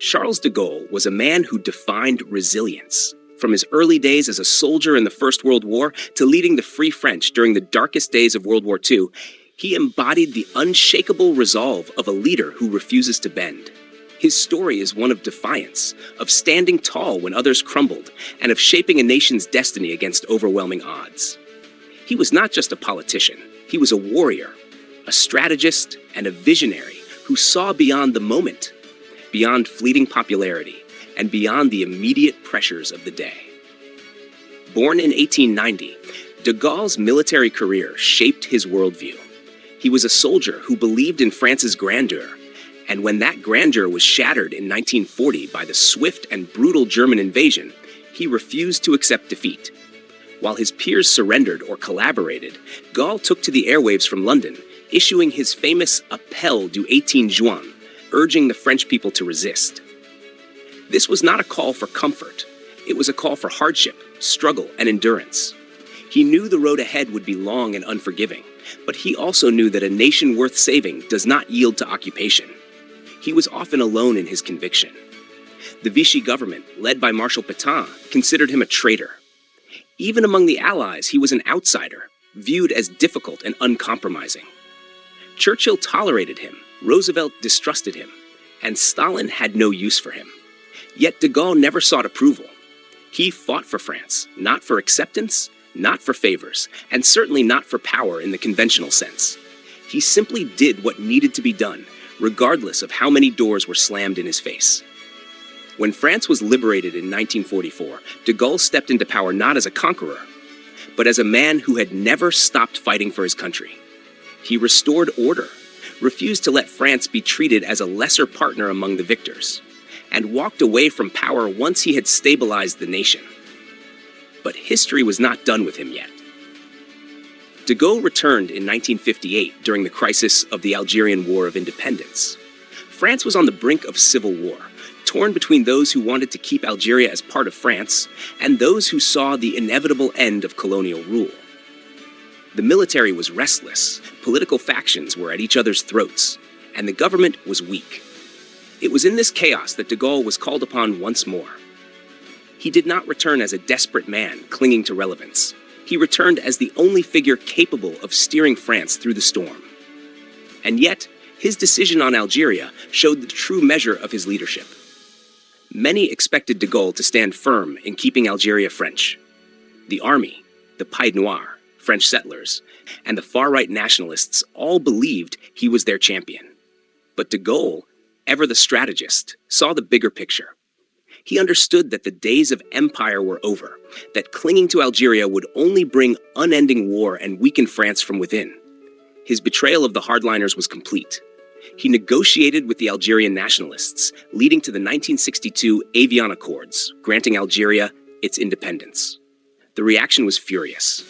Charles de Gaulle was a man who defined resilience. From his early days as a soldier in the First World War to leading the Free French during the darkest days of World War II, he embodied the unshakable resolve of a leader who refuses to bend. His story is one of defiance, of standing tall when others crumbled, and of shaping a nation's destiny against overwhelming odds. He was not just a politician, he was a warrior, a strategist, and a visionary who saw beyond the moment, beyond fleeting popularity, and beyond the immediate pressures of the day. Born in 1890, de Gaulle's military career shaped his worldview. He was a soldier who believed in France's grandeur, and when that grandeur was shattered in 1940 by the swift and brutal German invasion, he refused to accept defeat. While his peers surrendered or collaborated, Gaulle took to the airwaves from London, issuing his famous Appel du 18 Juin, urging the French people to resist. This was not a call for comfort. It was a call for hardship, struggle, and endurance. He knew the road ahead would be long and unforgiving, but he also knew that a nation worth saving does not yield to occupation. He was often alone in his conviction. The Vichy government, led by Marshal Pétain, considered him a traitor. Even among the Allies, he was an outsider, viewed as difficult and uncompromising. Churchill tolerated him, Roosevelt distrusted him, and Stalin had no use for him. Yet de Gaulle never sought approval. He fought for France, not for acceptance, not for favors, and certainly not for power in the conventional sense. He simply did what needed to be done, regardless of how many doors were slammed in his face. When France was liberated in 1944, de Gaulle stepped into power not as a conqueror, but as a man who had never stopped fighting for his country. He restored order, refused to let France be treated as a lesser partner among the victors, and walked away from power once he had stabilized the nation. But history was not done with him yet. De Gaulle returned in 1958 during the crisis of the Algerian War of Independence. France was on the brink of civil war, torn between those who wanted to keep Algeria as part of France and those who saw the inevitable end of colonial rule. The military was restless, political factions were at each other's throats, and the government was weak. It was in this chaos that de Gaulle was called upon once more. He did not return as a desperate man clinging to relevance. He returned as the only figure capable of steering France through the storm. And yet, his decision on Algeria showed the true measure of his leadership. Many expected de Gaulle to stand firm in keeping Algeria French. The army, the Pied Noir, French settlers, and the far-right nationalists all believed he was their champion. But de Gaulle, ever the strategist, saw the bigger picture. He understood that the days of empire were over, that clinging to Algeria would only bring unending war and weaken France from within. His betrayal of the hardliners was complete. He negotiated with the Algerian nationalists, leading to the 1962 Avion Accords, granting Algeria its independence. The reaction was furious.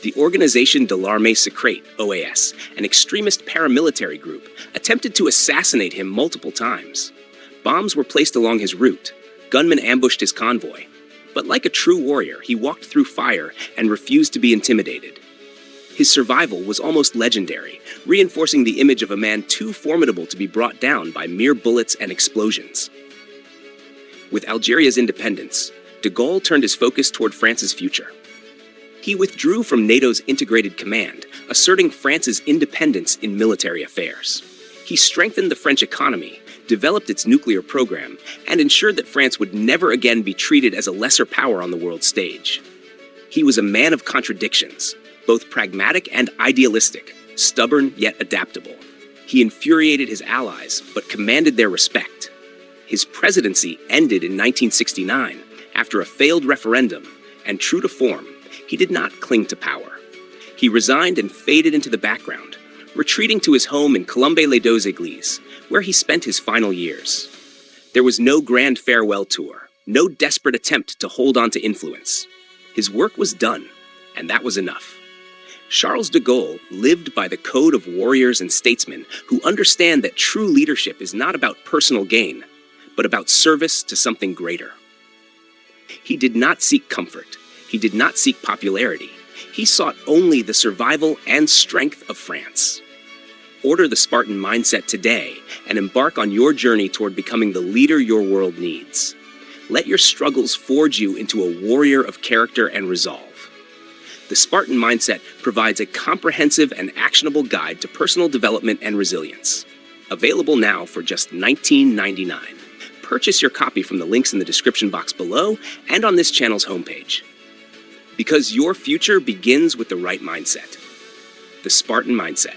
The Organisation de l'Armée Secrète, OAS, an extremist paramilitary group, attempted to assassinate him multiple times. Bombs were placed along his route. Gunmen ambushed his convoy. But like a true warrior, he walked through fire and refused to be intimidated. His survival was almost legendary, reinforcing the image of a man too formidable to be brought down by mere bullets and explosions. With Algeria's independence, de Gaulle turned his focus toward France's future. He withdrew from NATO's integrated command, asserting France's independence in military affairs. He strengthened the French economy, developed its nuclear program, and ensured that France would never again be treated as a lesser power on the world stage. He was a man of contradictions, both pragmatic and idealistic, stubborn yet adaptable. He infuriated his allies, but commanded their respect. His presidency ended in 1969 after a failed referendum, and true to form, he did not cling to power. He resigned and faded into the background, retreating to his home in Colombey-les-Deux-Églises, where he spent his final years. There was no grand farewell tour, no desperate attempt to hold on to influence. His work was done, and that was enough. Charles de Gaulle lived by the code of warriors and statesmen who understand that true leadership is not about personal gain, but about service to something greater. He did not seek comfort. He did not seek popularity. He sought only the survival and strength of France. Order the Spartan Mindset today and embark on your journey toward becoming the leader your world needs. Let your struggles forge you into a warrior of character and resolve. The Spartan Mindset provides a comprehensive and actionable guide to personal development and resilience. Available now for just $19.99. Purchase your copy from the links in the description box below and on this channel's homepage. Because your future begins with the right mindset. The Spartan Mindset.